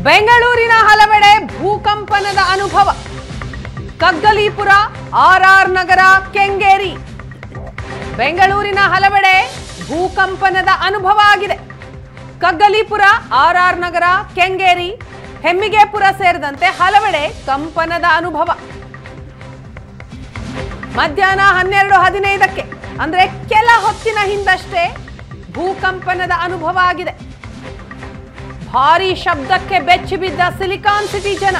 ಬೆಂಗಳೂರಿನ ಹಲವೆಡೆ ಭೂಕಂಪನದ ಅನುಭವ. ಕಗ್ಗಲೀಪುರ, ಆರ್ಆರ್ ನಗರ, ಕೆಂಗೇರಿ. ಬೆಂಗಳೂರಿನ ಹಲವೆಡೆ ಭೂಕಂಪನದ ಅನುಭವ ಆಗಿದೆ. ಕಗ್ಗಲೀಪುರ, ಆರ್ಆರ್ ನಗರ, ಕೆಂಗೇರಿ, ಹೆಮ್ಮಿಗೆಪುರ ಸೇರಿದಂತೆ ಹಲವೆಡೆ ಕಂಪನದ ಅನುಭವ. ಮಧ್ಯಾಹ್ನ 12:15ಕ್ಕೆ ಅಂದ್ರೆ ಕೆಲ ಹೊತ್ತಿನ ಹಿಂದಷ್ಟೇ ಭೂಕಂಪನದ ಅನುಭವ ಆಗಿದೆ. ಭಾರೀ ಶಬ್ದಕ್ಕೆ ಬೆಚ್ಚಿ ಬಿದ್ದ ಸಿಲಿಕಾನ್ ಸಿಟಿ ಜನ.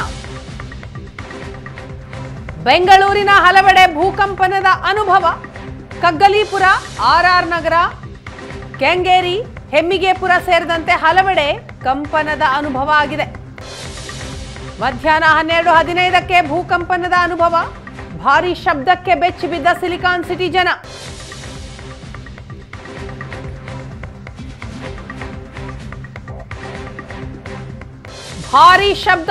ಬೆಂಗಳೂರಿನ ಹಲವೆಡೆ ಭೂಕಂಪನದ ಅನುಭವ. ಕಗ್ಗಲೀಪುರ, ಆರ್ಆರ್ ನಗರ, ಕೆಂಗೇರಿ, ಹೆಮ್ಮಿಗೆಪುರ ಸೇರಿದಂತೆ ಹಲವೆಡೆ ಕಂಪನದ ಅನುಭವ ಆಗಿದೆ. ಮಧ್ಯಾಹ್ನ 12:15ಕ್ಕೆ ಭೂಕಂಪನದ ಅನುಭವ. ಭಾರೀ ಶಬ್ದಕ್ಕೆ ಬೆಚ್ಚಿ ಬಿದ್ದ ಸಿಲಿಕಾನ್ ಸಿಟಿ ಜನ. ಭಾರೀ ಶಬ್ದ,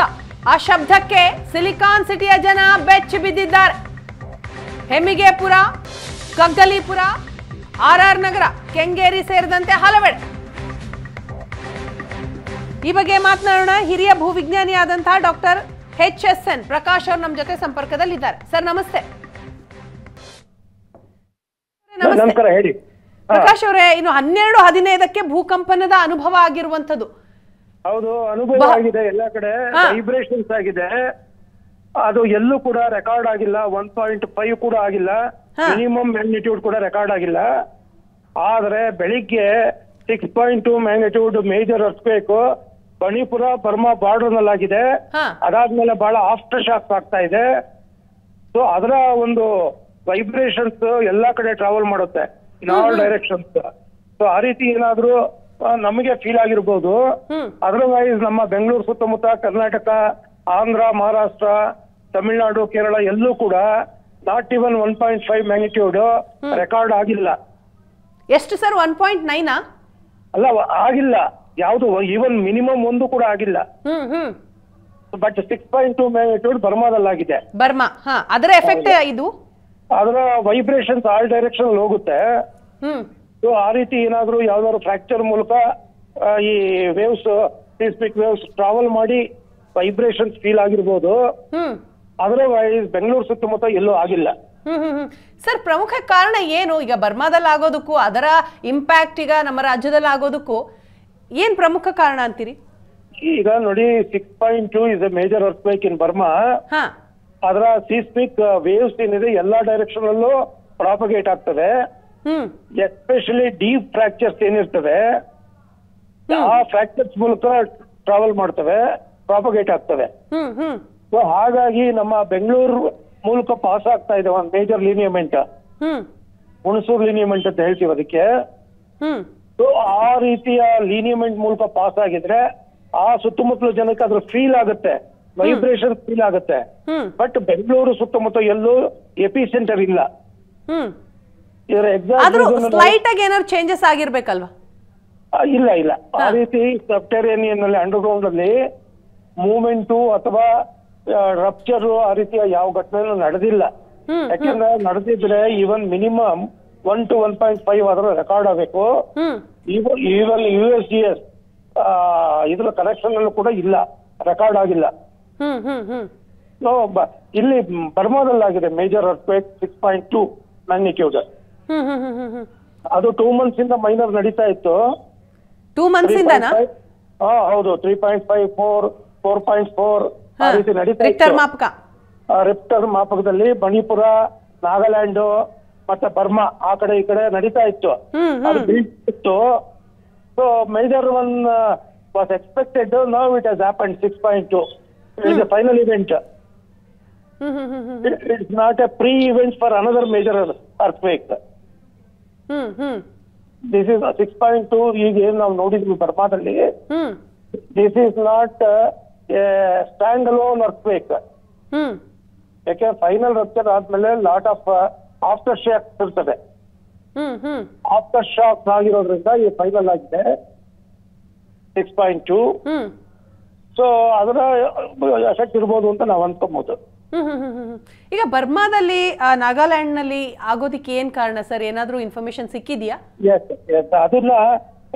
ಆ ಶಬ್ದಕ್ಕೆ ಸಿಲಿಕಾನ್ ಸಿಟಿಯ ಜನ ಬೆಚ್ಚಿ ಬಿದ್ದಿದ್ದಾರೆ. ಹೆಮ್ಮಿಗೆಪುರ, ಕಗ್ಗಲೀಪುರ, ಆರ್ಆರ್ ನಗರ, ಕೆಂಗೇರಿ ಸೇರಿದಂತೆ ಹಲವೆಡೆ. ಈ ಬಗ್ಗೆ ಮಾತನಾಡೋಣ. ಹಿರಿಯ ಭೂವಿಜ್ಞಾನಿಯಾದಂತಹ ಡಾಕ್ಟರ್ HSN ಪ್ರಕಾಶ್ ಅವರು ನಮ್ಮ ಜೊತೆ ಸಂಪರ್ಕದಲ್ಲಿದ್ದಾರೆ. ಸರ್ ನಮಸ್ತೆ. ನಮಸ್ಕಾರ, ಹೇಳಿ. ಪ್ರಕಾಶ್ ಅವರೇ, ಇನ್ನು 12:15ಕ್ಕೆ ಭೂಕಂಪನದ ಅನುಭವ ಆಗಿರುವಂತದ್ದು. ಹೌದು, ಅನುಭವ ಆಗಿದೆ. ಎಲ್ಲ ಕಡೆ ವೈಬ್ರೇಷನ್ಸ್ ಆಗಿದೆ. ಅದು ಎಲ್ಲೂ ಕೂಡ ರೆಕಾರ್ಡ್ ಆಗಿಲ್ಲ. 1.5 ಕೂಡ ಆಗಿಲ್ಲ. ಮಿನಿಮಮ್ ಮ್ಯಾಗ್ನಿಟ್ಯೂಡ್ ಕೂಡ ರೆಕಾರ್ಡ್ ಆಗಿಲ್ಲ. ಆದ್ರೆ ಬೆಳಿಗ್ಗೆ 6.2 magnitude major earthquake Manipur Burma border ನಲ್ಲಾಗಿದೆ. ಅದಾದ್ಮೇಲೆ ಬಹಳ ಆಫ್ಟರ್ ಶಾಕ್ಸ್ ಆಗ್ತಾ ಇದೆ. ಸೊ ಅದರ ಒಂದು ವೈಬ್ರೇಷನ್ಸ್ ಎಲ್ಲಾ ಕಡೆ ಟ್ರಾವೆಲ್ ಮಾಡುತ್ತೆ, ಇನ್ ಆಲ್ ಡೈರೆಕ್ಷನ್ಸ್. ಸೊ ಆ ರೀತಿ ಏನಾದ್ರೂ ನಮಗೆ ಫೀಲ್ ಆಗಿರ್ಬೋದು. ಅದರ್ವೈಸ್ ನಮ್ಮ ಬೆಂಗಳೂರು ಸುತ್ತಮುತ್ತ, ಕರ್ನಾಟಕ, ಆಂಧ್ರ, ಮಹಾರಾಷ್ಟ್ರ, ತಮಿಳುನಾಡು, ಕೇರಳ ಎಲ್ಲೂ ಕೂಡ ನಾಟ್ ಇವನ್ 1.5 ಮ್ಯಾಗ್ನಿಟ್ಯೂಡ್ ರೆಕಾರ್ಡ್ ಆಗಿಲ್ಲ. ಎಷ್ಟು ಸರ್? 1.9 ಅಲ್ಲ, ಆಗಿಲ್ಲ ಯಾವುದು. ಈವನ್ ಮಿನಿಮಮ್ ಒಂದು ಕೂಡ ಆಗಿಲ್ಲ. ಬಟ್ 6.2 ಮ್ಯಾಗ್ನಿಟ್ಯೂಡ್ ಬರ್ಮಾದಲ್ಲಾಗಿದೆ. ಬರ್ಮಾ, ಅದರ ಎಫೆಕ್ಟ್ ಇದು. ಅದರ ವೈಬ್ರೇಷನ್ಸ್ ಆಲ್ ಡೈರೆಕ್ಷನ್ ಹೋಗುತ್ತೆ. ಸೊ ಆ ರೀತಿ ಏನಾದ್ರು ಯಾವ್ದಾದ್ರು ಫ್ರಾಕ್ಚರ್ ಮೂಲಕ ಈ ವೇವ್ಸ್, ಸೀಸ್ಮಿಕ್ ವೇವ್ಸ್ ಟ್ರಾವೆಲ್ ಮಾಡಿ ವೈಬ್ರೇಷನ್ಸ್ ಫೀಲ್ ಆಗಿರ್ಬೋದು. ಅದರ್ವೈಸ್ ಬೆಂಗಳೂರು ಸುತ್ತಮುತ್ತ ಎಲ್ಲೂ ಆಗಿಲ್ಲ. ಸರ್, ಪ್ರಮುಖ ಕಾರಣ ಏನು? ಈಗ ಬರ್ಮಾದಲ್ಲಿ ಆಗೋದಕ್ಕೂ ಅದರ ಇಂಪ್ಯಾಕ್ಟ್ ಈಗ ನಮ್ಮ ರಾಜ್ಯದಲ್ಲಿ ಆಗೋದಕ್ಕೂ ಏನ್ ಪ್ರಮುಖ ಕಾರಣ ಅಂತೀರಿ? ಈಗ ನೋಡಿ, 6.2 is A major earthquake in Burma. ಅದರ ಸೀಸ್ಮಿಕ್ ವೇವ್ಸ್ ಏನಿದೆ ಎಲ್ಲಾ ಡೈರೆಕ್ಷನ್ ಅಲ್ಲೂ ಪ್ರಾಪಗೇಟ್ ಆಗ್ತದೆ. ಎಸ್ಪೆಷಲಿ ಡೀಪ್ ಫ್ರಾಕ್ಚರ್ಸ್ ಏನಿರ್ತವೆ ಆ ಫ್ರಾಕ್ಚರ್ಸ್ ಮೂಲಕ ಟ್ರಾವೆಲ್ ಮಾಡ್ತವೆ, ಪ್ರಾಪಗೇಟ್ ಆಗ್ತವೆ. ಸೊ ಹಾಗಾಗಿ ನಮ್ಮ ಬೆಂಗಳೂರು ಮೂಲಕ ಪಾಸ್ ಆಗ್ತಾ ಇದೆ ಒಂದು ಮೇಜರ್ ಲಿನಿಯಮೆಂಟ್, ಹುಣಸೂರು ಲಿನಿಯಮೆಂಟ್ ಅಂತ ಹೇಳ್ತೀವಿ ಅದಕ್ಕೆ. ಸೊ ಆ ರೀತಿಯ ಲಿನಿಯಮೆಂಟ್ ಮೂಲಕ ಪಾಸ್ ಆಗಿದ್ರೆ ಆ ಸುತ್ತಮುತ್ತಲ ಜನಕ್ಕೆ ಅದ್ರ ಫೀಲ್ ಆಗುತ್ತೆ, ವೈಬ್ರೇಷನ್ ಫೀಲ್ ಆಗುತ್ತೆ. ಬಟ್ ಬೆಂಗಳೂರು ಸುತ್ತಮುತ್ತ ಎಲ್ಲೂ ಎಪಿ ಸೆಂಟರ್ ಇಲ್ಲ. ಇದರ ಸ್ಲೈಟ್ ಆಗಿ ಏನಾದ್ರು ಚೇಂಜಸ್ ಆಗಿರ್ಬೇಕಲ್ವಾ? ಇಲ್ಲ ಇಲ್ಲ, ಆ ರೀತಿ ಸಬ್ಟೆರೇನಿಯನ್ ಅಲ್ಲಿ, ಅಂಡರ್ಗ್ರೌಂಡ್ ಅಲ್ಲಿ ಮೂವ್ಮೆಂಟು ಅಥವಾ ರಪ್ಚರ್ ಆ ರೀತಿಯ ಯಾವ ಘಟನೆನೂ ನಡೆದಿಲ್ಲ. ಯಾಕೆಂದ್ರೆ ನಡೆದಿದ್ರೆ ಈವನ್ ಮಿನಿಮಮ್ 1 to 1.5 ಅದರ ರೆಕಾರ್ಡ್ ಆಗಬೇಕು. ಈವನ್ USGS ಇದ್ರ ಕನೆಕ್ಷನ್ ಅಲ್ಲೂ ಕೂಡ ಇಲ್ಲ, ರೆಕಾರ್ಡ್ ಆಗಿಲ್ಲ. ಇಲ್ಲಿ ಬರ್ಮಾದಲ್ಲಾಗಿದೆ ಮೇಜರ್ ಅರ್ಥಕ್ವೇಕ್ 6.2 ಮ್ಯಾಗ್ನಿಟ್ಯೂಡ್. ಅದು 2 months ಇಂದ ಮೈನರ್ ನಡೀತಾ ಇತ್ತು. 2 months ಇಂದನಾ? ಹೌದು, 3.5, 4, 4.4 ಆ ರೀತಿ ನಡೀತಾ ಇತ್ತು. ರಿಕ್ಟರ್ ಮಾಪಕದಲ್ಲಿ ಮಣಿಪುರ, ನಾಗಾಲ್ಯಾಂಡ್ ಮತ್ತೆ ಬರ್ಮಾ ಆ ಕಡೆ ಈ ಕಡೆ ನಡೀತಾ ಇತ್ತು. ಅದು ಇತ್ತು. So major one was expected. Now it has happened 6.2. It is A final event. It's not a pre-event for another major earthquake. This is 6.2. ಈಗ ಏನ್ ನಾವು ನೋಡಿದ್ವಿ ಬರ್ಮಾದಲ್ಲಿ, this is not a standalone earthquake. ಯಾಕೆ ಫೈನಲ್ ರಪ್ಚರ್ ಆದ್ಮೇಲೆ lot of after shocks ಇರ್ತದೆ. After shocks ಆಗಿರೋದ್ರಿಂದ ಈ final ಆಗಿದೆ 6.2. ಸೊ ಅದರ ಎಫೆಕ್ಟ್ ಇರ್ಬೋದು ಅಂತ ನಾವು ಅನ್ಕೋಬಹುದು. ಈಗ ಬರ್ಮಾದಲ್ಲಿ ನಾಗಾಲ್ಯಾಂಡ್ ನಲ್ಲಿ ಆಗೋದಕ್ಕೆ ಏನ್ ಕಾರಣ ಸರ್? ಏನಾದ್ರೂ ಇನ್ಫಾರ್ಮೇಶನ್ ಸಿಕ್ಕಿದ್ಯಾ? ಅದನ್ನ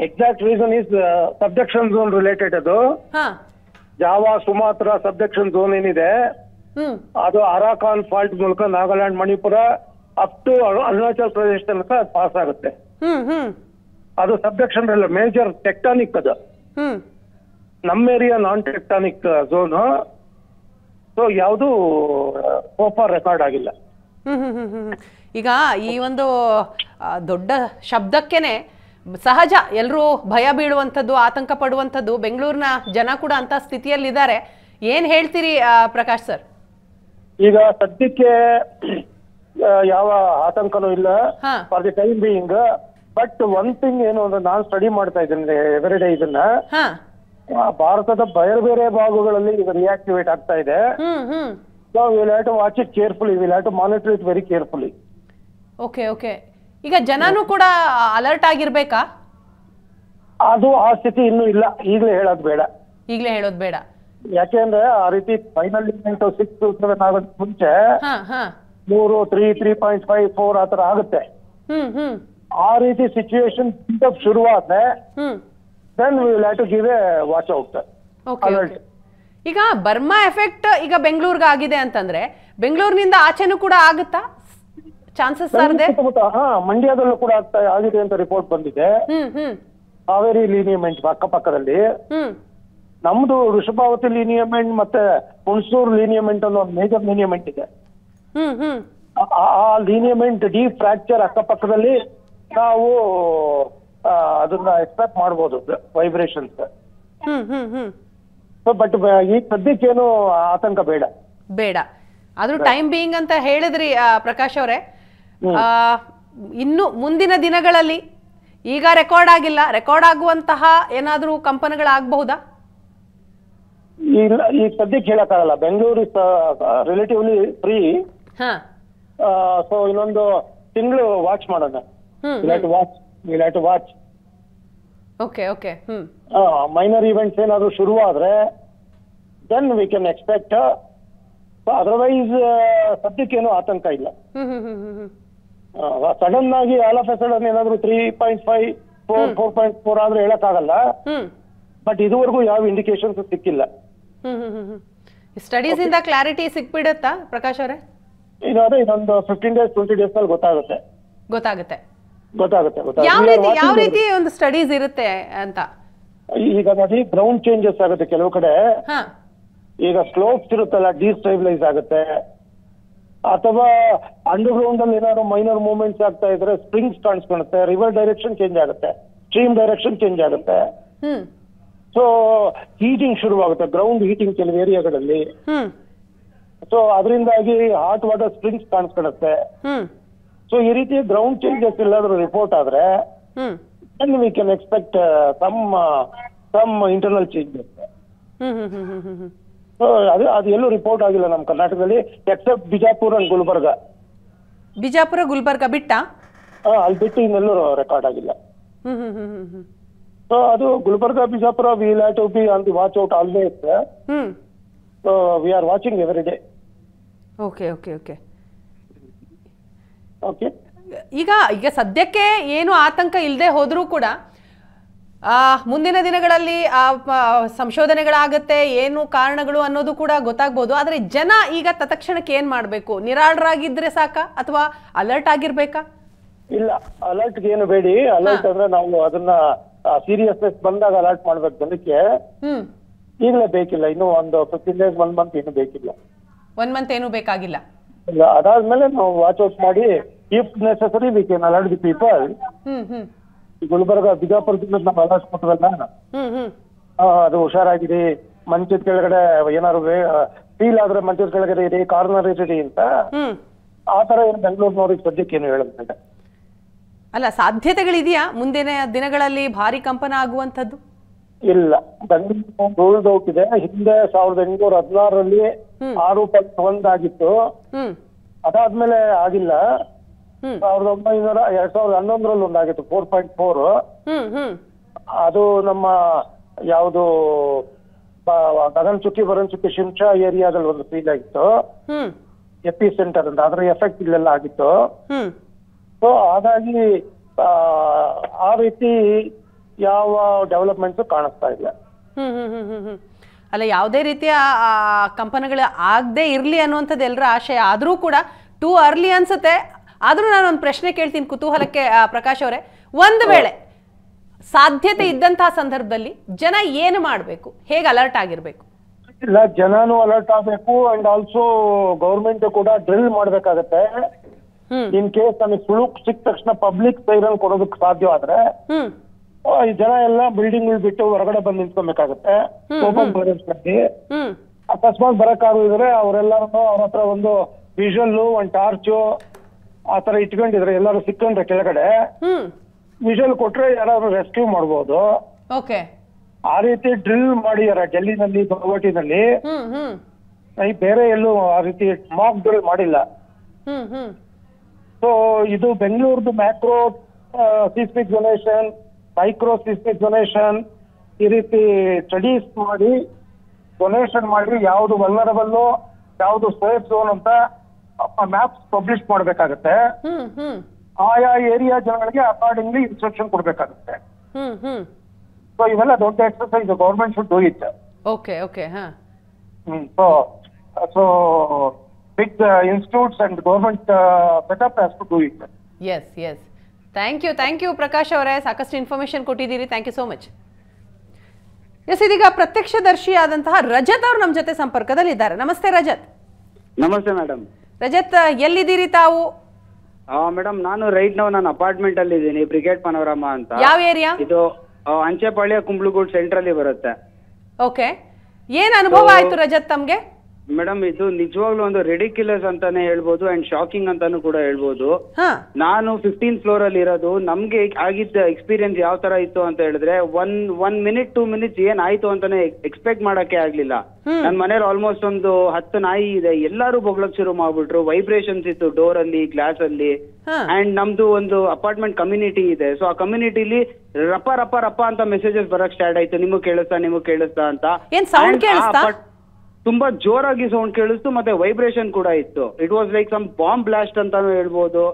exact reason is ಸಬ್ಡಕ್ಷನ್ zone related. ಅದು ಜಾವಾ ಸುಮಾತ್ರ ಸಬ್ಡಕ್ಷನ್ ಝೋನ್ ಏನಿದೆ ಹ್ಮ್ ಅದು ಅರಾಕಾನ್ ಫಾಲ್ಟ್ ಮೂಲಕ ನಾಗಾಲ್ಯಾಂಡ್ ಮಣಿಪುರ ಅಪ್ ಟು ಅರುಣಾಚಲ್ ಪ್ರದೇಶ ತನಕ ಪಾಸ್ ಆಗುತ್ತೆ. ಹ್ಮ್ ಹ್ಮ್ ಅದು ಸಬ್ಡಕ್ಷನ್ ಅಲ್ಲ, ಮೇಜರ್ ಟೆಕ್ಟಾನಿಕ್ ಅದು. ಹ್ಮ್ ನಮ್ಮ ಏರಿಯಾ ನಾನ್ ಟೆಕ್ಟಾನಿಕ್ ಝೋನ್. ಸೊ ಯಾವುದು ಸೋಫಾರ್ ರೆಕಾರ್ಡ್ ಆಗಿಲ್ಲ. ಹ್ಮ್ ಹ್ಮ್ ಹ್ಮ್ ಹ್ಮ್ ಈಗ ಈ ಒಂದು ದೊಡ್ಡ ಶಬ್ದಕ್ಕೇನೆ ಸಹಜ ಎಲ್ಲರೂ ಭಯ ಬೀಳುವಂಥದ್ದು, ಆತಂಕ ಪಡುವಂಥದ್ದು. ಬೆಂಗಳೂರಿನ ಜನ ಕೂಡ ಅಂತ ಸ್ಥಿತಿಯಲ್ಲಿದ್ದಾರೆ. ಏನ್ ಹೇಳ್ತೀರಿ ಪ್ರಕಾಶ್ ಸರ್? ಈಗ ಸದ್ಯಕ್ಕೆ ಯಾವ ಆತಂಕನೂ ಇಲ್ಲ ಹಾ for the time being. But one thing ಏನು ಅಂದ್ರೆ ನಾನು ಸ್ಟಡಿ ಮಾಡ್ತಾ ಇದ್ದೇನೆ ಎವ್ರಿ ಡೇ ಇದನ್ನ. ಹಾ ಭಾರತದ ಬೇರೆ ಬೇರೆ ಭಾಗಗಳಲ್ಲಿ ಇದು ರಿಯಾಕ್ಟಿವೇಟ್ ಆಗ್ತಾ ಇದೆ. Hmm hmm so will have to watch it carefully, will have to monitor it very carefully. Okay okay. ಈಗ ಜನನೂ ಕೂಡ ಅಲರ್ಟ್ ಆಗಿರ್ಬೇಕಾ? ಅದು ಆ ಸ್ಥಿತಿ ಇನ್ನೂ ಇಲ್ಲ, ಈಗಲೇ ಹೇಳೋದು ಬೇಡ. ಈಗಲೇ ಹೇಳೋದು ಬೇಡ. ಯಾಕೆಂದ್ರೆ ಆ ರೀತಿ ಫೈನಲ್ 6 to 7 ಆಗೋದ್ ಮುಂಚೆ ಹಾ ಹಾ 3, 3, 3.5, 4 ಆತರ ಆಗುತ್ತೆ. ಹ್ಮ್ ಹ್ಮ್ ಆ ರೀತಿ ಸಿಚುವೇಶನ್ ಶುರುವಾದ್ರೆ hmm then we will have to give a watch out. Okay okay. ಈಗ ಬರ್ಮಾ ಎಫೆಕ್ಟ್ ಈಗ ಬೆಂಗಳೂರಿಗೆ ಆಗಿದೆ ಅಂತಂದ್ರೆ ಬೆಂಗಳೂರಿನಿಂದ ಆಚೆನೂ ಕೂಡ ಆಗುತ್ತಾ? ಚಾನ್ಸಸ್ ಇದೆ? ಹಾ, ಮಂಡ್ಯದಲ್ಲೂ ಕೂಡ ಆಗಿದೆ ಅಂತ ರಿಪೋರ್ಟ್ ಬಂದಿದೆ. ಹ್ಮ್ ಹ್ಮ್ ಕಾವೇರಿ ಲೀನಿಯಮೆಂಟ್ ಅಕ್ಕಪಕ್ಕದಲ್ಲಿ. ಹ್ಮ್ ನಮ್ದು ವೃಷಭಾವತಿ ಲೀನಿಯಮೆಂಟ್ ಮತ್ತೆ ಹುಣಸೂರು ಲೀನಿಯಮೆಂಟ್ ಅನ್ನೋ ಒಂದು ಮೇಜರ್ ಲೀನಿಯಮೆಂಟ್ ಇದೆ. ಹ್ಮ್ ಹ್ಮ್ ಆ ಲೀನಿಯಮೆಂಟ್ ಡೀಪ್ ಫ್ರಾಕ್ಚರ್ ಅಕ್ಕಪಕ್ಕದಲ್ಲಿ ನಾವು ಅದನ್ನ ಎಕ್ಸ್ಪೆಕ್ಟ್ ಮಾಡ್ಬೋದು vibrations. Hmm hmm hmm but ಈ ಸದ್ಯಕ್ಕೇನು ಆತಂಕ ಬೇಡ. ಬೇಡ. ಆದ್ರೂ ಟೈಮ್ ಬೀಯಿಂಗ್ ಅಂತ ಹೇಳಿದ್ರಿ ಪ್ರಕಾಶ್ ಅವರೇ. ಇನ್ನು ಮುಂದಿನ ದಿನಗಳಲ್ಲಿ ಈಗ ರೆಕಾರ್ಡ್ ಆಗಿಲ್ಲ, ರೆಕಾರ್ಡ್ ಆಗುವಂತಹ ಏನಾದ್ರೂ ಕಂಪನಗಳಾಗಬಹುದಾ? ಇಲ್ಲ, ಈಗ ಸದ್ಯಕ್ಕೆ ಹೇಳಕ್ಕಾಗಲ್ಲ. Bengaluru is relatively free. ಹಾ ಸೊ ಇನ್ನೊಂದು ತಿಂಗಳು ವಾಚ್ ಮಾಡೋಣ. Watch. Okay okay. Hmm minor events ಏನಾದ್ರು ಶುರುವಾದ್ರೆ then we can expect. Otherwise ಸದ್ಯಕ್ಕೇನು ಆತಂಕ ಇಲ್ಲ. Hmm hmm hmm hmm sudden ಆಗಿ ಆಲ್ ಆಫ್ ಎ ಸಡನ್ ಏನಾದ್ರು 3.5, 4.4 ಆದ್ರೆ ಹೇಳಕ್ಕಾಗಲ್ಲ. ಹ್ಮ್ ಬಟ್ ಇದುವರೆಗೂ ಯಾವ ಇಂಡಿಕೇಶನ್ಸ್ ಸಿಕ್ಕಿಲ್ಲ. ಹ್ಮ್ ಹ್ಮ್ ಹ್ಮ್ ಸ್ಟಡೀಸ್ ಇಂದ ಕ್ಲಾರಿಟಿ ಸಿಕ್ಬಿಡುತ್ತಾ ಪ್ರಕಾಶ್ ಅವರೇ? ಇದಾದ್ರೆ ಇದೊಂದು 15 days 20 days ಅಲ್ಲಿ ಗೊತ್ತಾಗುತ್ತೆ. ಯಾವ ರೀತಿ ಒಂದು ಸ್ಟಡೀಸ್ ಇರುತ್ತೆ ಅಂತ? ಈಗ ನೋಡಿ, ಗ್ರೌಂಡ್ ಚೇಂಜಸ್ ಆಗುತ್ತೆ ಕೆಲವು ಕಡೆ. ಈಗ ಸ್ಲೋಪ್ಸ್ ಇರುತ್ತಲ್ಲ, ಡಿಸ್ಟೆಬಿಲೈಸ್ ಆಗುತ್ತೆ. ಅಥವಾ ಅಂಡರ್ ಗ್ರೌಂಡ್ ಅಲ್ಲಿ ಏನಾದ್ರು ಮೈನರ್ ಮೂವ್ಮೆಂಟ್ಸ್ ಆಗ್ತಾ ಇದ್ರೆ ಸ್ಪ್ರಿಂಗ್ಸ್ ಕಾಣಿಸ್ಕೊಳುತ್ತೆ. ರಿವರ್ ಡೈರೆಕ್ಷನ್ ಚೇಂಜ್ ಆಗುತ್ತೆ, ಸ್ಟ್ರೀಮ್ ಡೈರೆಕ್ಷನ್ ಚೇಂಜ್ ಆಗುತ್ತೆ. ಸೊ ಹೀಟಿಂಗ್ ಶುರುವಾಗುತ್ತೆ, ಗ್ರೌಂಡ್ ಹೀಟಿಂಗ್ ಕೆಲವು ಏರಿಯಾಗಳಲ್ಲಿ. ಸೊ ಅದರಿಂದಾಗಿ ಹಾಟ್ ವಾಟರ್ ಸ್ಪ್ರಿಂಗ್ಸ್ ಕಾಣಿಸ್ಕೊಳುತ್ತೆ. ಸೊ ಈ ರೀತಿ ಗ್ರೌಂಡ್ ಚೇಂಜಸ್ ಎಲ್ಲಾದ್ರೂ ರಿಪೋರ್ಟ್ ಆದ್ರೆ we can expect some internal changes. So ಅದು ಎಲ್ಲೂ ರಿಪೋರ್ಟ್ ಆಗಿಲ್ಲ ನಮ್ಮ ಕರ್ನಾಟಕದಲ್ಲಿ, ಎಕ್ಸೆಪ್ಟ್ ಬಿಜಾಪುರ ಅಂಡ್ ಗುಲ್ಬರ್ಗ. ಬಿಟ್ಟ ಅಲ್ಲಿ ಬಿಟ್ಟು ಇನ್ನೆಲ್ಲೂ ರೆಕಾರ್ಡ್ ಆಗಿಲ್ಲ. ಸೊ ಅದು Gulbarga, Bijapur, we will have to be on the watch out always. So we are watching every day. Okay okay okay okay. ಈಗ ಸದ್ಯಕ್ಕೆ ಏನು ಆತಂಕ ಇಲ್ಲದೆ ಹೋದ್ರೂ ಕೂಡ ಮುಂದಿನ ದಿನಗಳಲ್ಲಿ ಸಂಶೋಧನೆಗಳಾಗತ್ತೆ, ಏನು ಕಾರಣಗಳು ಅನ್ನೋದು ಕೂಡ ಗೊತ್ತಾಗ್ಬೋದು. ಆದ್ರೆ ಜನ ಈಗ ತತ್ಕ್ಷಣಕ್ಕೆ ಏನ್ ಮಾಡ್ಬೇಕು? ನಿರಾಳರಾಗಿದ್ರೆ ಸಾಕ ಅಥವಾ ಅಲರ್ಟ್ ಆಗಿರ್ಬೇಕಾ? ಇಲ್ಲ, ಅಲರ್ಟ್ ಏನು ಬೇಡಿ. ಅಲರ್ಟ್ ಅಂದ್ರೆ ನಾವು ಅದನ್ನ ಸೀರಿಯಸ್ನೆಸ್ ಬಂದಾಗ ಅಲರ್ಟ್ ಮಾಡ್ಬೇಕು ಜನಕ್ಕೆ. ಈಗಲೇ ಬೇಕಿಲ್ಲ, ಇನ್ನು ಒಂದು 15 days 1 month ಏನು ಬೇಕಿಲ್ಲ. 1 month ಏನು ಬೇಕಾಗಿಲ್ಲ. ಇಲ್ಲ, ಅದಾದ್ಮೇಲೆ ನಾವು ವಾಚ್ ಔಟ್ ಮಾಡಿ if necessary we can alert the people. Gulbarga, ಬಿಜಾಪುರದಿಂದ ನಾವು ಅಲರ್ಟ್ ಕೊಟ್ಟವಲ್ಲ, ಅದು ಹುಷಾರಾಗಿದೆ, ಮಂಚದ ಕೆಳಗಡೆ ಏನಾದ್ರು ಫೀಲ್ ಆದ್ರೆ ಮಂಚದ ಕೆಳಗಡೆ ಇರಿ, ಕಾರ್ನರ್ ಇರಿ ಅಂತ. ಆ ತರ ಏನು ಬೆಂಗಳೂರಿನವ್ರಿಗೆ ಸದ್ಯಕ್ಕೆ ಏನು ಹೇಳೋದಿಲ್ಲ. ಅಲ್ಲ, ಸಾಧ್ಯತೆಗಳಿದೆಯಾ ಮುಂದಿನ ದಿನಗಳಲ್ಲಿ ಭಾರಿ ಕಂಪನ ಆಗುವಂತದ್ದು? ಇಲ್ಲ, ಬೆಂಗಳೂರು ರೂಲ್ಡ್ ಔಟ್ ಇದೆ. ಹಿಂದೆ 1816ರಲ್ಲಿ 6.1 ಆಗಿತ್ತು. ಅದಾದ್ಮೇಲೆ ಆಗಿಲ್ಲ. 2011ರಲ್ಲಿ ಒಂದಾಗಿತ್ತು 4.4. ಅದು ನಮ್ಮ ಯಾವುದು ಗಗನಚುಕ್ಕಿ ಬರನ್ಚುಕ್ಕಿ ಶಿಂಷಾ ಏರಿಯಾದಲ್ಲಿ ಒಂದು ಫೀಲ್ ಆಗಿತ್ತು, ಎಪಿ ಸೆಂಟರ್ ಅಂತ. ಅದರ ಎಫೆಕ್ಟ್ ಇಲ್ಲೆಲ್ಲ ಆಗಿತ್ತು. ಸೊ ಹಾಗಾಗಿ ಆ ರೀತಿ ಯಾವ ಡೆವಲಪ್ಮೆಂಟ್ಸ್ ಕಾಣಿಸ್ತಾ ಇಲ್ಲ. ಅಲ್ಲ ಯಾವುದೇ ರೀತಿಯ ಕಂಪನಿಗಳು ಆಗದೆ ಇರಲಿ ಅನ್ನುವಂಥದ್ದು ಎಲ್ಲರ ಆಶಯ. ಆದರೂ ಕೂಡ ಟೂ ಅರ್ಲಿ ಅನ್ಸುತ್ತೆ. ಆದರೂ ನಾನು ಒಂದು ಪ್ರಶ್ನೆ ಕೇಳ್ತೀನಿ ಕುತೂಹಲಕ್ಕೆ ಪ್ರಕಾಶ್ ಅವರೇ, ಒಂದು ವೇಳೆ ಸಾಧ್ಯತೆ ಇದ್ದಂತಹ ಸಂದರ್ಭದಲ್ಲಿ ಜನ ಏನು ಮಾಡಬೇಕು, ಹೇಗೆ ಅಲರ್ಟ್ ಆಗಿರ್ಬೇಕು? ಇಲ್ಲ, ಜನನು ಅಲರ್ಟ್ ಆಗಬೇಕು ಅಂಡ್ ಆಲ್ಸೋ ಗೌರ್ಮೆಂಟ್ ಕೂಡ ಡ್ರಿಲ್ ಮಾಡ್ಬೇಕಾಗತ್ತೆ. ಇನ್ ಕೇಸ್ ನಮಗೆ ಸುಳುಕ್ ಸಿಕ್ಕ ತಕ್ಷಣ ಪಬ್ಲಿಕ್ ಸೈರನ್ ಕೊಡೋದಕ್ಕೆ ಸಾಧ್ಯವಾದ್ರೆ ಈ ಜನ ಎಲ್ಲ ಬಿಲ್ಡಿಂಗ್ ಬಿಟ್ಟು ಹೊರಗಡೆ ಬಂದು ನಿಂತ್ಕೊಬೇಕಾಗತ್ತೆ. ಓಪನ್ ನಲ್ಲಿ ಅಕಸ್ಮಾತ್ ಬರಕ್ಕಾಗಿದ್ರೆ ಅವರೆಲ್ಲರೂ ಅವ್ರ ಹತ್ರ ಒಂದು ವಿಷಲ್, ಒಂದ್ ಟಾರ್ಚು ಆತರ ಇಟ್ಕೊಂಡಿದ್ರೆ ಎಲ್ಲರೂ ಸಿಕ್ಕಂಡ್ರೆ ಕೆಳಗಡೆ ವಿಷಲ್ ಕೊಟ್ರೆ ಯಾರಾದ್ರೂ ರೆಸ್ಕ್ಯೂ ಮಾಡ್ಬೋದು. ಆ ರೀತಿ ಡ್ರಿಲ್ ಮಾಡಿದಾರೆ ಡೆಲ್ಲಿನಲ್ಲಿ, ಗುವಾಹಟಿನಲ್ಲಿ. ಬೇರೆ ಎಲ್ಲೂ ಆ ರೀತಿ ಮಾಕ್ ಡ್ರಿಲ್ ಮಾಡಿಲ್ಲ. ಸೊ ಇದು ಬೆಂಗಳೂರ್ದು ಮ್ಯಾಕ್ರೋ ಸಿಸ್ಮಿಕ್ ಝೋನೇಷನ್, ಮೈಕ್ರೋ ಸಿಸ್ಮಿಕ್ ಝೋನೇಷನ್ ಈ ರೀತಿ ಸ್ಟಡೀಸ್ ಮಾಡಿ ಡೊನೇಷನ್ ಮಾಡಿ ಯಾವ್ದು ವಲ್ನರಬಲ್, ಯಾವ್ದು ಸೇಫ್ ಝೋನ್ ಅಂತ ಮ್ಯಾಪ್ಸ್ ಪಬ್ಲಿಷ್ ಮಾಡ್ಬೇಕಾಗತ್ತೆ. ಆಯಾ ಏರಿಯಾ ಜನಗಳಿಗೆ ಅಕಾರ್ಡಿಂಗ್ಲಿ ಇನ್ಸ್ಟ್ರಕ್ಷನ್ ಕೊಡ್ಬೇಕಾಗುತ್ತೆ. ಸೊ ಇವೆಲ್ಲ ದೊಡ್ಡ exercise, government should do it. So big institutes and government setup has to do it. Yes thank you Prakash ಅವರೇ, ಸಾಕಷ್ಟು ಇನ್ಫಾರ್ಮೇಶನ್ ಕೊಟ್ಟಿದ್ದೀರಿ. Thank you so much. Yes, ಇದೀಗ ಪ್ರತ್ಯಕ್ಷದರ್ಶಿ ಆದಂತಹ ರಜತ್ ಅವರು ನಮ್ಮ ಜೊತೆ ಸಂಪರ್ಕದಲ್ಲಿದ್ದಾರೆ. ನಮಸ್ತೆ ರಜತ್. ನಮಸ್ತೆ ಮೇಡಮ್. ರಜತ್, ಎಲ್ಲಿದ್ದೀರಿ ತಾವು? ಮೇಡಮ್ ನಾನು ರೈಟ್ ನಾವು ನಾನು ಅಪಾರ್ಟ್ಮೆಂಟ್ ಅಲ್ಲಿ ಇದ್ದೀನಿ, ಬ್ರಿಗೇಡ್ ಪನೋರಮ ಅಂತ. ಯಾವ ಏರಿಯಾ ಇದು? ಅಂಚೆಪಾಳ್ಯ, ಕುಂಬ್ಳಗೂಡ್ ಸೆಂಟ್ರಲ್ಲಿ ಬರುತ್ತೆ. ಓಕೆ, ಏನ್ ಅನುಭವ ಆಯ್ತು ರಜತ್ ತಮ್ಗೆ? ಮೇಡಮ್ ಇದು ನಿಜವಾಗ್ಲೂ ಒಂದು ರೆಡಿಕ್ಯುಲಸ್ ಅಂತಾನೆ ಹೇಳ್ಬೋದು ಅಂಡ್ ಶಾಕಿಂಗ್ ಅಂತಾನು ಕೂಡ ಹೇಳ್ಬೋದು. ನಾನು 15th ಫ್ಲೋರ್ ಅಲ್ಲಿ ಇರೋದು. ನಮ್ಗೆ ಆಗಿದ್ದ ಎಕ್ಸ್ಪೀರಿಯನ್ಸ್ ಯಾವ ತರ ಇತ್ತು ಅಂತ ಹೇಳಿದ್ರೆ, 1 ಮಿನಿಟ್ 2 ಮಿನಿಟ್ಸ್ ಏನ್ ಆಯ್ತು ಅಂತಾನೆ ಎಕ್ಸ್ಪೆಕ್ಟ್ ಮಾಡಕ್ಕೆ ಆಗ್ಲಿಲ್ಲ. ನನ್ ಮನೇಲಿ ಆಲ್ಮೋಸ್ಟ್ ಒಂದು 10 ನಾಯಿ ಇದೆ, ಎಲ್ಲಾರು ಬೊಗ್ಳಕ್ ಶುರು ಮಾಡ್ಬಿಟ್ರು. ವೈಬ್ರೇಷನ್ಸ್ ಇತ್ತು ಡೋರ್ ಅಲ್ಲಿ, ಗ್ಲಾಸ್ ಅಲ್ಲಿ. ಅಂಡ್ ನಮ್ದು ಒಂದು ಅಪಾರ್ಟ್ಮೆಂಟ್ ಕಮ್ಯುನಿಟಿ ಇದೆ. ಸೊ ಆ ಕಮ್ಯುನಿಟಿಲಿ ರಪ್ಪ ರಪ್ಪ ರಪ್ಪ ಅಂತ ಮೆಸೇಜಸ್ ಬರಕ್ ಸ್ಟಾರ್ಟ್ ಆಯ್ತು, ನಿಮಗ್ ಕೇಳಿಸ್ತಾ ಅಂತ. ತುಂಬಾ ಜೋರಾಗಿ ಸೌಂಡ್ ಕೇಳಿಸ್ತು, ಮತ್ತೆ ವೈಬ್ರೇಷನ್ ಕೂಡ ಇತ್ತು. It was like some bomb blast ಅಂತಾನು ಹೇಳ್ಬೋದು.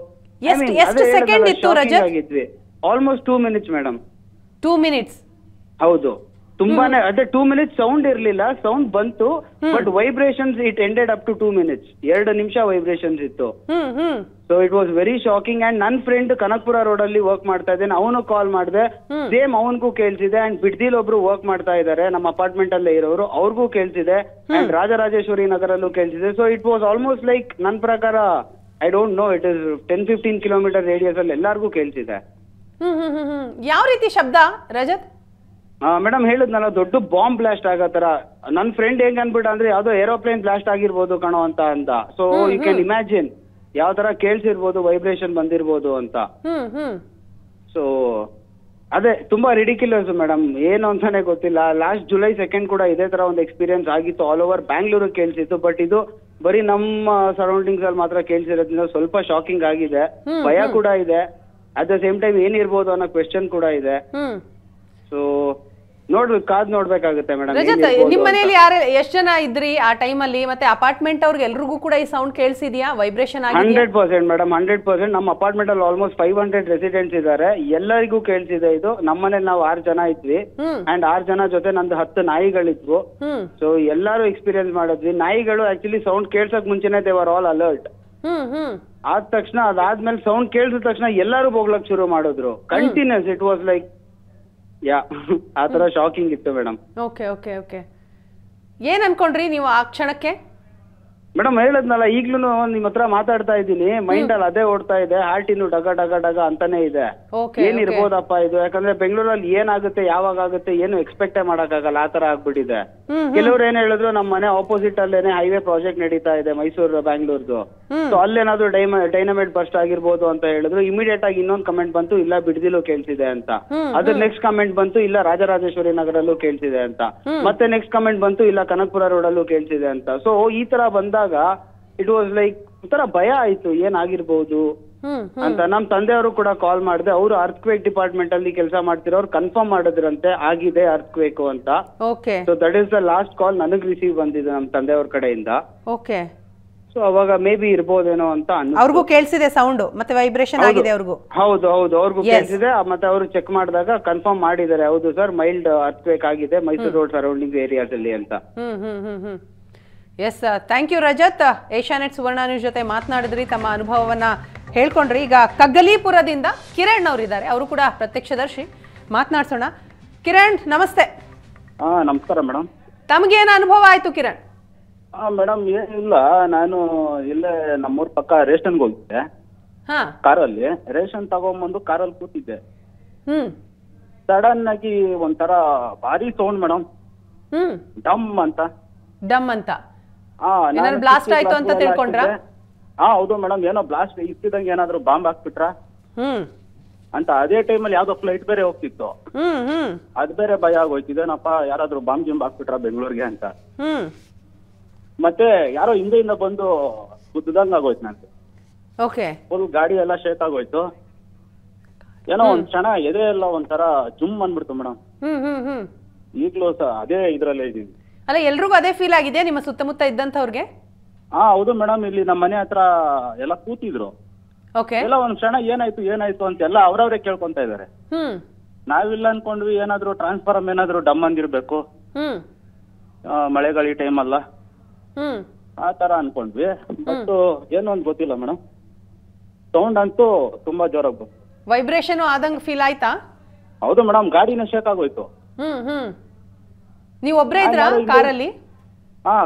Almost 2 minutes madam. 2 ಮಿನಿಟ್ಸ್? ಹೌದು, ತುಂಬಾನೇ. ಅದೇ 2 ಮಿನಿಟ್ಸ್ ಸೌಂಡ್ ಇರ್ಲಿಲ್ಲ, ಸೌಂಡ್ ಬಂತು, but vibrations it ended up to 2 minutes. 2 ನಿಮಿಷ ವೈಬ್ರೇಷನ್ಸ್ ಇತ್ತು. So it was very shocking. And ನನ್ ಫ್ರೆಂಡ್ ಕನಕಪುರ ರೋಡ್ ಅಲ್ಲಿ ವರ್ಕ್ ಮಾಡ್ತಾ ಇದ್ದೇನೆ, ಅವನು ಕಾಲ್ ಮಾಡಿದೆ, ಸೇಮ್ ಅವನ್ಗೂ ಕೇಳ್ಸಿದೆ. ಅಂಡ್ ಬಿಡ್ದಿಲ್ ಒಬ್ರು ವರ್ಕ್ ಮಾಡ್ತಾ ಇದ್ದಾರೆ ನಮ್ಮ ಅಪಾರ್ಟ್ಮೆಂಟ್ ಅಲ್ಲೇ ಇರೋರು, ಅವ್ರಿಗೂ ಕೇಳ್ಸಿದೆ. ಅಂಡ್ ರಾಜರಾಜೇಶ್ವರಿ ನಗರಲ್ಲೂ ಕೇಳ್ಸಿದೆ. So it was almost like ನನ್ ಪ್ರಕಾರ I don't know, it is 10-15 kilometre radius ಅಲ್ಲಿ ಎಲ್ಲಾರ್ಗೂ ಕೇಳ್ಸಿದೆ. ಯಾವ ರೀತಿ ಶಬ್ದ ರಜತ್? ಮೇಡಮ್ ಹೇಳಿದ್ನಲ್ಲ, ದೊಡ್ಡ ಬಾಂಬ್ ಬ್ಲಾಸ್ಟ್ ಆಗೋ ತರ. ನನ್ ಫ್ರೆಂಡ್ ಹೆಂಗ್ ಅನ್ಬಿಟ್ಟ ಅಂದ್ರೆ ಯಾವ್ದೋ ಏರೋಪ್ಲೇನ್ ಬ್ಲಾಸ್ಟ್ ಆಗಿರ್ಬೋದು ಕಣೋ ಅಂತ. ಸೊ ಯು ಕ್ಯಾನ್ ಇಮ್ಯಾಜಿನ್ ಯಾವ ತರ ಕೇಳ್ಸಿರ್ಬೋದು, ವೈಬ್ರೇಷನ್ ಬಂದಿರ್ಬೋದು ಅಂತ. ಸೊ ಅದೇ ತುಂಬಾ ರಿಡಿಕ್ಯುಲಸ್ ಮೇಡಮ್, ಏನು ಅಂತಾನೆ ಗೊತ್ತಿಲ್ಲ. ಲಾಸ್ಟ್ July 2 ಕೂಡ ಇದೇ ತರ ಒಂದು ಎಕ್ಸ್ಪೀರಿಯನ್ಸ್ ಆಗಿತ್ತು. ಆಲ್ ಓವರ್ ಬ್ಯಾಂಗ್ಳೂರ್ ಕೇಳ್ಸಿತ್ತು, ಬಟ್ ಇದು ಬರೀ ನಮ್ಮ ಸರೌಂಡಿಂಗ್ಸ್ ಅಲ್ಲಿ ಮಾತ್ರ ಕೇಳ್ಸಿರೋದ್ರಿಂದ ಸ್ವಲ್ಪ ಶಾಕಿಂಗ್ ಆಗಿದೆ. ಭಯ ಕೂಡ ಇದೆ. ಅಟ್ ದ ಸೇಮ್ ಟೈಮ್ ಏನಿರ್ಬೋದು ಅನ್ನೋ ಕ್ವೆಶ್ಚನ್ ಕೂಡ ಇದೆ. ಸೊ ಕಾದ್ ನೋಡ್ಬೇಕಾಗುತ್ತೆ ಮೇಡಮ್. ರಜತ್, ನಿಮ್ ಮನೇಲಿ ಎಷ್ಟ್ ಜನ ಇದ್ರಿ ಆ ಟೈಮ್ ಅಲ್ಲಿ? ಮತ್ತೆ ಅಪಾರ್ಟ್ಮೆಂಟ್ ಅವ್ರಿಗೆ ಎಲ್ರಿಗೂ ಕೂಡ ಈ ಸೌಂಡ್ ಕೇಳಿಸಿದ್ಯಾ, ವೈಬ್ರೇಷನ್ ಆಗಿದೆ? 100% ಮೇಡಮ್, 100%. ನಮ್ಮ ಅಪಾರ್ಟ್ಮೆಂಟ್ ಅಲ್ಲಿ ಆಲ್ಮೋಸ್ಟ್ 500 ರೆಸಿಡೆಂಟ್ಸ್ ಇದ್ದಾರೆ, ಎಲ್ಲರಿಗೂ ಕೇಳಿಸಿದೆ ಇದು. ನಮ್ಮ ಮನೇಲಿ ನಾವು 6 ಜನ ಇದ್ವಿ. ಅಂಡ್ 6 ಜನ ಜೊತೆ ನಂದು 10 ನಾಯಿಗಳಿದ್ವು. ಸೊ ಎಲ್ಲಾರು ಎಕ್ಸ್ಪೀರಿಯನ್ಸ್ ಮಾಡಿದ್ವಿ. ನಾಯಿಗಳು ಆಕ್ಚುಲಿ ಸೌಂಡ್ ಕೇಳ್ಸಕ್ ಮುಂಚೆನೆ ದೇ ವರ್ ಆಲ್ ಅಲರ್ಟ್. ಆದ ತಕ್ಷಣ, ಅದಾದ್ಮೇಲೆ ಸೌಂಡ್ ಕೇಳಿಸಿದ ತಕ್ಷಣ ಎಲ್ಲಾರು ಬೋಗ್ಲಕ್ ಶುರು ಮಾಡಿದ್ರು ಕಂಟಿನ್ಯೂಸ್. ಇಟ್ ವಾಸ್ ಲೈಕ್ ಆ ತರ ಶಾಕಿಂಗ್ ಇತ್ತು ಮೇಡಮ್. ಓಕೆ, ಏನ್ ಅನ್ಕೊಂಡ್ರಿ ನೀವು ಆ ಕ್ಷಣಕ್ಕೆ? ಮೇಡಮ್ ಹೇಳದ್ನಲ್ಲ, ಈಗ್ಲೂ ನಿಮ್ ಹತ್ರ ಮಾತಾಡ್ತಾ ಇದ್ದೀನಿ, ಮೈಂಡ್ ಅಲ್ಲಿ ಅದೇ ಓಡ್ತಾ ಇದೆ. ಹಾರ್ಟ್ ಇನ್ನು ಡಗ ಡಗ ಡಗ ಅಂತಾನೆ ಇದೆ. ಏನಿರ್ಬೋದಪ್ಪ ಇದು? ಯಾಕಂದ್ರೆ ಬೆಂಗಳೂರಲ್ಲಿ ಏನಾಗುತ್ತೆ, ಯಾವಾಗ ಆಗುತ್ತೆ, ಏನು ಎಕ್ಸ್ಪೆಕ್ಟೇ ಮಾಡಕ್ಕಾಗಲ್ಲ, ಆ ತರ ಆಗ್ಬಿಟ್ಟಿದೆ. ಕೆಲವ್ರು ಏನ್ ಹೇಳಿದ್ರು, ನಮ್ ಮನೆ ಆಪೋಸಿಟ್ ಅಲ್ಲೇನೆ ಹೈವೇ ಪ್ರಾಜೆಕ್ಟ್ ನಡೀತಾ ಇದೆ, ಮೈಸೂರು ಬ್ಯಾಂಗ್ಳೂರ್ದು. ಸೊ ಅಲ್ಲೇನಾದ್ರು ಡೈನಮೈಟ್ ಬರ್ಸ್ಟ್ ಆಗಿರ್ಬೋದು ಅಂತ ಹೇಳಿದ್ರು. ಇಮಿಡಿಯೇಟ್ ಆಗಿ ಇನ್ನೊಂದು ಕಮೆಂಟ್ ಬಂತು, ಇಲ್ಲ ಬಿಡ್ದಿಲೂ ಕೇಳ್ತಿದೆ ಅಂತ. ಅದ್ರ ನೆಕ್ಸ್ಟ್ ಕಮೆಂಟ್ ಬಂತು, ಇಲ್ಲ ರಾಜರಾಜೇಶ್ವರಿ ನಗರಲ್ಲೂ ಕೇಳ್ತಿದೆ ಅಂತ. ಮತ್ತೆ ನೆಕ್ಸ್ಟ್ ಕಮೆಂಟ್ ಬಂತು, ಇಲ್ಲ ಕನಕಪುರ ರೋಡ್ ಅಲ್ಲೂ ಕೇಳ್ತಿದೆ ಅಂತ. ಸೊ ಈ ತರ ಬಂದಾಗ ಇಟ್ ವಾಸ್ ಲೈಕ್ ಒಂಥರ ಭಯ ಆಯ್ತು, ಏನಾಗಿರ್ಬಹುದು ಅಂತ. ನಮ್ ತಂದೆಯವರು ಕೂಡ ಕಾಲ್ ಮಾಡಿದೆ, ಅವರು ಅರ್ಥಕ್ವೇಕ್ ಡಿಪಾರ್ಟ್ಮೆಂಟ್ ಅಲ್ಲಿ ಕೆಲಸ ಮಾಡ್ತಿರೋರು, ಕನ್ಫರ್ಮ್ ಮಾಡಿದ್ರಂತೆ ಆಗಿದೆ ಅರ್ಥಕ್ವೇಕ್ ಅಂತ. So that is the last call ನನಗ್ ರಿಸೀವ್ ಬಂದಿದೆ ನಮ್ ತಂದೆಯವ್ರ ಕಡೆಯಿಂದ. ಸೊ ಅವಾಗ ಮೇ ಬಿ ಇರ್ಬೋದೇನೋ ಅಂತ ಅವ್ರಿಗೂ ಕೇಳಿಸಿದೆ ಸೌಂಡ್ ಮತ್ತೆ ವೈಬ್ರೇಷನ್ ಆಗಿದೆ ಅವ್ರಿಗೂ. ಹೌದು ಅವ್ರಿಗೂ ಕೇಳಿಸಿದೆ. ಮತ್ತೆ ಅವರು ಚೆಕ್ ಮಾಡಿದಾಗ ಕನ್ಫರ್ಮ್ ಮಾಡಿದ್ದಾರೆ, ಹೌದು ಸರ್ ಮೈಲ್ಡ್ ಅರ್ಥಕ್ವೇಕ್ ಆಗಿದೆ ಮೈಸೂರು ರೋಡ್ ಸರೌಂಡಿಂಗ್ ಏರಿಯಾಸ್ ಅಲ್ಲಿ ಅಂತ. Yes, thank you Rajat. Asianet Suvarna news ಜೊತೆ ಮಾತನಾಡಿದ್ರಿ, ತಮ್ಮ ಅನುಭವವನ್ನ ಹೇಳ್ಕೊಂಡ್ರಿ. ಈಗ ಕಗ್ಗಲೀಪುರದಿಂದ ಕಿರಣ್ ಅವರಿದ್ದಾರೆ, ಅವರು ಕೂಡ ಪ್ರತ್ಯಕ್ಷದರ್ಶಿ, ಮಾತನಾಡ್ಸೋಣ. ಕಿರಣ್ ನಮಸ್ತೆ. ನಮಸ್ಕಾರ ಮೇಡಮ್. ತಮಗೇನು ಅನುಭವ ಆಯ್ತು ಕಿರಣ್? ಮೇಡಮ್ ಏನಿಲ್ಲ, ನಾನು ಇಲ್ಲೇ ನಮ್ಮೂರ್ ಪಕ್ಕ ರೇಷನ್ಗೆ ಹೋಗಿದ್ದೆ ಕಾರಲ್ಲಿ. ರೇಷನ್ ತಗೊಂಬಂದು ಕಾರಲ್ಲಿ ಕೂತಿದ್ದೆ. ಸಡನ್ ಆಗಿ ಒಂಥರ ಭಾರಿ ಸೌಂಡ್ ಮೇಡಮ್, ಡಮ್ ಅಂತ. ಬ್ಲಾಸ್ಟ್ ಆಯ್ತು ಅಂತ ತಿಳ್ಕೊಂಡ್ರ? ಹೌದು ಮೇಡಮ್, ಏನೋ ಬ್ಲಾಸ್ಟ್ ಇತ್ತಿದಂಗೆ ಏನಾದ್ರು ಬಾಂಬ್ ಹಾಕ್ಬಿಟ್ರ ಅಂತ. ಅದೇ ಟೈಮಲ್ಲಿ ಯಾವ್ದೋ ಫ್ಲೈಟ್ ಬೇರೆ ಹೋಗ್ತಿತ್ತು, ಅದ್ ಬೇರೆ ಭಯ ಆಗೋಯ್ತಿದೇನಪ್ಪ, ಯಾರಾದ್ರೂ ಬಾಂಬ್ ಜಿಂಬ್ ಹಾಕ್ಬಿಟ್ರ ಬೆಂಗಳೂರಿಗೆ ಅಂತ. ಮತ್ತೆ ಯಾರೋ ಹಿಂದೆಯಿಂದ ಬಂದು ಗುದ್ದಂಗ ಆಗೋಯ್ತು ನಂಗೆ. ಫುಲ್ ಗಾಡಿ ಎಲ್ಲ ಶೇಕ್ ಆಗೋಯ್ತು. ಏನೋ ಒಂದ್ ಕ್ಷಣ ಎದೆ ಎಲ್ಲ ಒಂಥರ ಜುಮ್ ಅಂದ್ಬಿಡ್ತು ಮೇಡಮ್. ಈಗ್ಲೂ ಅದೇ ಇದ್ರಲ್ಲೇ ಇದೀನಿ. ಅಲ್ಲ, ಎಲ್ರಿಗೂ ಅದೇ ಫೀಲ್ ಆಗಿದೆ ನಿಮ್ಮ ಸುತ್ತಮುತ್ತ ಇದ್ದಂಥವ್ರಿಗೆ? ಹೌದು ಮೇಡಮ್, ಇಲ್ಲಿ ನಮ್ಮ ಮನೆ ಹತ್ರ ಎಲ್ಲ ಕೂತಿದ್ರು. ಎಲ್ಲ ಒಂದ್ ಕ್ಷಣ ಏನಾಯ್ತು ಅಂತೆಲ್ಲ ಅವ್ರವ್ರೆ ಕೇಳ್ಕೊಂತ ಇದಾರೆ. ನಾವಿಲ್ಲ ಅನ್ಕೊಂಡ್ವಿ ಏನಾದ್ರು ಟ್ರಾನ್ಸ್ಫಾರಮ್ ಏನಾದ್ರು ಡಮ್ ಅಂದಿರ್ಬೇಕು, ಮಳೆಗಾಳಿ ಟೈಮ್ ಅಲ್ಲ, ಆ ತರ ಅನ್ಕೊಂಡ್ವಿ. ಬಟ್ ಏನು ಅಂತ ಗೊತ್ತಿಲ್ಲ ಮೇಡಮ್, ಸೌಂಡ್ ಅಂತೂ ತುಂಬಾ ಜೋರಾಗಿ ಬಂತು. ವೈಬ್ರೇಷನ್ ಆದಂಗ್ ಫೀಲ್ ಆಯ್ತಾ? ಹೌದು ಮೇಡಮ್, ಗಾಡಿನ ಶೇಕ್ ಆಗೋಯ್ತು. ನೀವ್ ಒಬ್ರೇ ಇದ್ರ ಕಾರಲ್ಲಿ?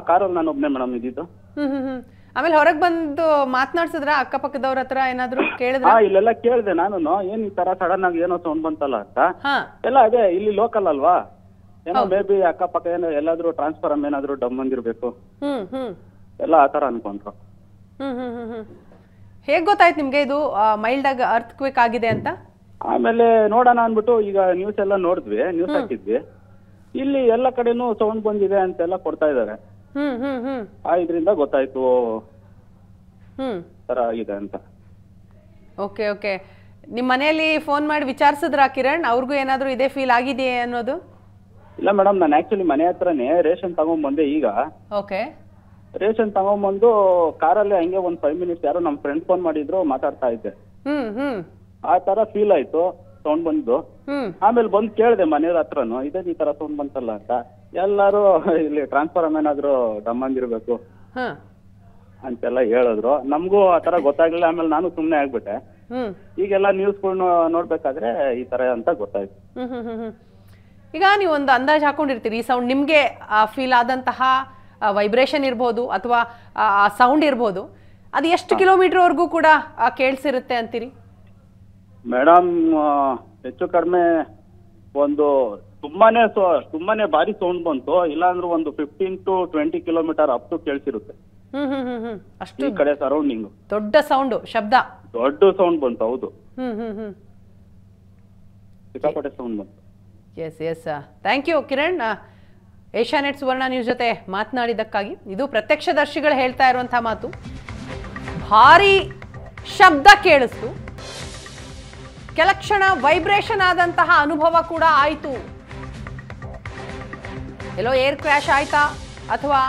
ಕಾರಲ್ಲಿ ನಾನು ಒಬ್ನೇ ಮೇಡಮ್ ಇದ್ದಿದ್ದು. ಆಮೇಲೆ ಹೊರಗ್ ಬಂದು ಮಾತನಾಡ್ಸಿದ್ರ ಅಕ್ಕಪಕ್ಕದವ್ರ ಹತ್ರ ಏನಾದ್ರು ಕೇಳಿದ್ರ? ಇಲ್ಲೆಲ್ಲ ಕೇಳಿದೆ ನಾನು, ಏನ್ ಈ ತರ ಸಡನ್ ಆಗಿ ಏನೋ ಸೌಂಡ್ ಬಂತಲ್ಲ ಅಂತ. ಎಲ್ಲ ಅದೇ ಇಲ್ಲಿ ಲೋಕಲ್ ಅಲ್ವಾ, ಏನೋ ಮೇ ಬಿ ಅಕ್ಕಪಕ್ಕ ಏನೋ ಎಲ್ಲಾದ್ರೂ ಟ್ರಾನ್ಸ್ಫಾರಮ್ ಏನಾದ್ರು ಡಮ್ ಅಂದಿರ್ಬೇಕು, ಎಲ್ಲ ಆತರ ಅನ್ಕೊಂಡ್ರು. ಹೇಗ್ ಗೊತ್ತಾಯ್ತು ನಿಮ್ಗೆ ಇದು ಮೈಲ್ಡ್ ಆಗಿ ಅರ್ಥಕ್ವೇಕ್ ಆಗಿದೆ ಅಂತ? ಆಮೇಲೆ ನೋಡೋಣ ಅನ್ಬಿಟ್ಟು ಈಗ ನ್ಯೂಸ್ ಎಲ್ಲ ನೋಡಿದ್ವಿ, ನ್ಯೂಸ್ ಹಾಕಿದ್ವಿ. ಇಲ್ಲಿ ಎಲ್ಲ ಕಡೆನೂ ಸೌಂಡ್ ಬಂದಿದೆ ಅಂತೆಲ್ಲ ಕೊಡ್ತಾ ಇದಾರೆ. ಇದ್ರಿಂದ ಗೊತ್ತಾಯ್ತು ತರ ಆಗಿದೆ ಅಂತ. ಓಕೆ, ನಿಮ್ ಮನೆಯಲ್ಲಿ ಫೋನ್ ಮಾಡಿ ವಿಚಾರಿಸಿದ್ರ ಕಿರಣ್? ಅವ್ರಿಗೂ ಏನಾದ್ರು ಇದೇ ಫೀಲ್ ಆಗಿದೆಯೇ ಅನ್ನೋದು? ಇಲ್ಲ ಮೇಡಮ್, ನಾನು ಆಕ್ಚುಲಿ ಮನೆ ಹತ್ರನೇ ರೇಷನ್ ತಗೊಂಡ್ಬಂದೆ. ಈಗ ರೇಷನ್ ತಗೊಂಡ್ಬಂದು ಕಾರಲ್ಲಿ ಹಂಗೆ ಒಂದ್ 5 ಮಿನಿಟ್ಸ್ ಯಾರೋ ನಮ್ ಫ್ರೆಂಡ್ ಫೋನ್ ಮಾಡಿದ್ರು, ಮಾತಾಡ್ತಾ ಇದ್ದೆ. ಆ ತರ ಫೀಲ್ ಆಯ್ತು ಸೌಂಡ್ ಬಂದು. ಆಮೇಲೆ ಬಂದು ಕೇಳಿದೆ ಮನೆಯವ್ರ ಹತ್ರನು, ಇದೇ ಈ ತರ ಸೌಂಡ್ ಬಂತಲ್ಲ ಅಂತ. ಎಲ್ಲಾರು ಇಲ್ಲಿ ಟ್ರಾನ್ಸ್ಫಾರಮ್ ಏನಾದ್ರು ಡಮ್ ಅಂದಿರ್ಬೇಕು ಅಂತೆಲ್ಲ ಹೇಳಿದ್ರು. ನಮ್ಗೂ ಆ ತರ ಗೊತ್ತಾಗ್ಲಿಲ್ಲ. ಆಮೇಲೆ ನಾನು ಸುಮ್ನೆ ಆಗ್ಬಿಟ್ಟೆ. ಈಗೆಲ್ಲ ನ್ಯೂಸ್ ನೋಡ್ಬೇಕಾದ್ರೆ ಈ ತರ ಅಂತ ಗೊತ್ತಾಯ್ತು. ಈಗ ನೀವು ಒಂದು ಅಂದಾಜ್ ಹಾಕೊಂಡಿರ್ತೀರಿ, ಈ ಸೌಂಡ್ ನಿಮ್ಗೆ ಫೀಲ್ ಆದಂತಹ ವೈಬ್ರೇಷನ್ ಇರ್ಬೋದು ಅಥವಾ ಸೌಂಡ್ ಇರ್ಬೋದು, ಅದು ಎಷ್ಟು ಕಿಲೋಮೀಟರ್ ವರ್ಗೂ ಕೂಡ ಕೇಳಿಸಿರುತ್ತೆ ಅಂತೀರಿ? ಮೇಡಮ್ ಹೆಚ್ಚು ಕಡಿಮೆ ಒಂದು ತುಂಬಾನೇ ಭಾರಿ ಸೌಂಡ್ ಬಂತು. ಇಲ್ಲಾಂದ್ರೆ ಒಂದು 15 to 20 ಕಿಲೋಮೀಟರ್ ಅಪ್ ಟು ಕೇಳಿಸಿರುತ್ತೆ. ಅಷ್ಟು ಈ ಕಡೆ ಸರೌಂಡಿಂಗ್ ದೊಡ್ಡ ಸೌಂಡ್, ಶಬ್ದ, ದೊಡ್ಡ ಸೌಂಡ್ ಬಂತು. ಹೌದು, ಸಿಕ್ಕಾಪಟ್ಟೆ ಸೌಂಡ್ ಬಂತು. Yes, thank you Kiran. Asianet Suvarna news ಜೊತೆ ಮಾತನಾಡಿದ್ದಕ್ಕಾಗಿ. ಇದು ಪ್ರತ್ಯಕ್ಷದರ್ಶಿಗಳು ಹೇಳ್ತಾ ಇರುವಂತಹ ಮಾತು. ಭಾರಿ ಶಬ್ದ ಕೇಳಿಸ್ತು, ಕೆಲ ಕ್ಷಣ ವೈಬ್ರೇಷನ್ ಆದಂತಹ ಅನುಭವ ಕೂಡ ಆಯಿತು. ಎಲ್ಲೋ ಏರ್ ಕ್ರ್ಯಾಶ್ ಆಯ್ತಾ ಅಥವಾ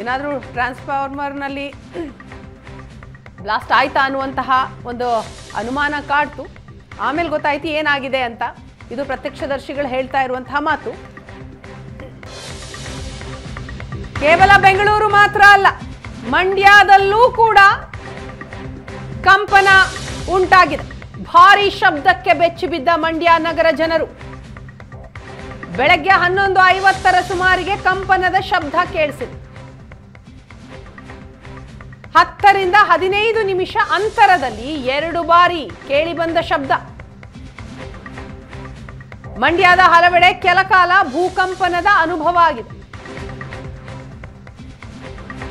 ಏನಾದರೂ ಟ್ರಾನ್ಸ್ಫಾರ್ಮರ್ನಲ್ಲಿ ಬ್ಲಾಸ್ಟ್ ಆಯ್ತಾ ಅನ್ನುವಂತಹ ಒಂದು ಅನುಮಾನ ಕಾಡ್ತು. ಆಮೇಲೆ ಗೊತ್ತಾಯ್ತು ಏನಾಗಿದೆ ಅಂತ. ಇದು ಪ್ರತ್ಯಕ್ಷದರ್ಶಿಗಳು ಹೇಳ್ತಾ ಇರುವಂತಹ ಮಾತು. ಕೇವಲ ಬೆಂಗಳೂರು ಮಾತ್ರ ಅಲ್ಲ, ಮಂಡ್ಯದಲ್ಲೂ ಕೂಡ ಕಂಪನ ಉಂಟಾಗಿದೆ. ಭಾರಿ ಶಬ್ದಕ್ಕೆ ಬೆಚ್ಚಿ ಬಿದ್ದ ಮಂಡ್ಯ ನಗರ ಜನರು. ಬೆಳಗ್ಗೆ 11:50ರ ಸುಮಾರಿಗೆ ಕಂಪನದ ಶಬ್ದ ಕೇಳಿಸಿದೆ. 10 ರಿಂದ 15 ನಿಮಿಷ ಅಂತರದಲ್ಲಿ 2 ಬಾರಿ ಕೇಳಿಬಂದ ಶಬ್ದ. ಮಂಡ್ಯದ ಹಲವೆಡೆ ಕೆಲಕಾಲ ಭೂಕಂಪನದ ಅನುಭವ ಆಗಿದೆ.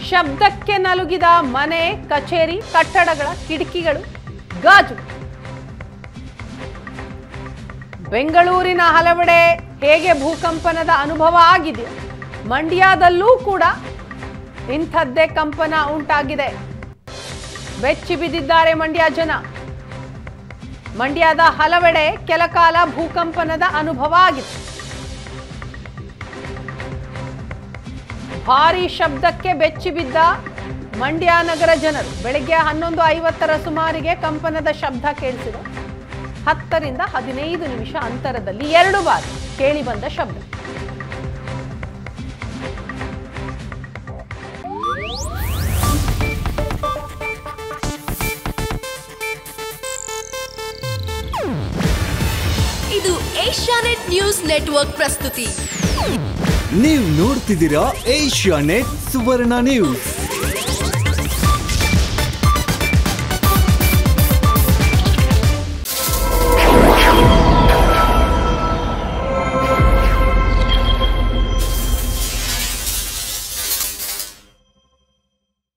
ಶಬ್ದಕ್ಕೆ ನಲುಗಿದ ಮನೆ, ಕಚೇರಿ, ಕಟ್ಟಡಗಳ ಕಿಟಕಿಗಳು ಗಾಜು. ಬೆಂಗಳೂರಿನ ಹಲವೆಡೆ ಹೇಗೆ ಭೂಕಂಪನದ ಅನುಭವ ಆಗಿದೆ, ಮಂಡ್ಯದಲ್ಲೂ ಕೂಡ ಇಂಥದ್ದೇ ಕಂಪನ ಉಂಟಾಗಿದೆ. ಬೆಚ್ಚಿ ಬಿದ್ದಿದ್ದಾರೆ ಮಂಡ್ಯ ಜನ. ಮಂಡ್ಯದ ಹಲವೆಡೆ ಕೆಲಕಾಲ ಭೂಕಂಪನದ ಅನುಭವ ಆಗಿದೆ. ಭಾರಿ ಶಬ್ದಕ್ಕೆ ಬೆಚ್ಚಿ ಬಿದ್ದ ಮಂಡ್ಯ ನಗರ ಜನರು ಬೆಳಗ್ಗೆ 11:50 ಸುಮಾರಿಗೆ ಕಂಪನದ ಶಬ್ದ ಕೇಳಿಸಿದೆ. 10 ರಿಂದ 15 ನಿಮಿಷ ಅಂತರದಲ್ಲಿ 2 ಬಾರಿ ಕೇಳಿ ಬಂದ ಶಬ್ದ. ಇದು ಏಷ್ಯಾನೆಟ್ ನ್ಯೂಸ್ ನೆಟ್ವರ್ಕ್ ಪ್ರಸ್ತುತಿ. ನೀವು ನೋಡ್ತಿದ್ದೀರಾ ಏಷ್ಯಾನೆಟ್ ಸುವರ್ಣ ನ್ಯೂಸ್.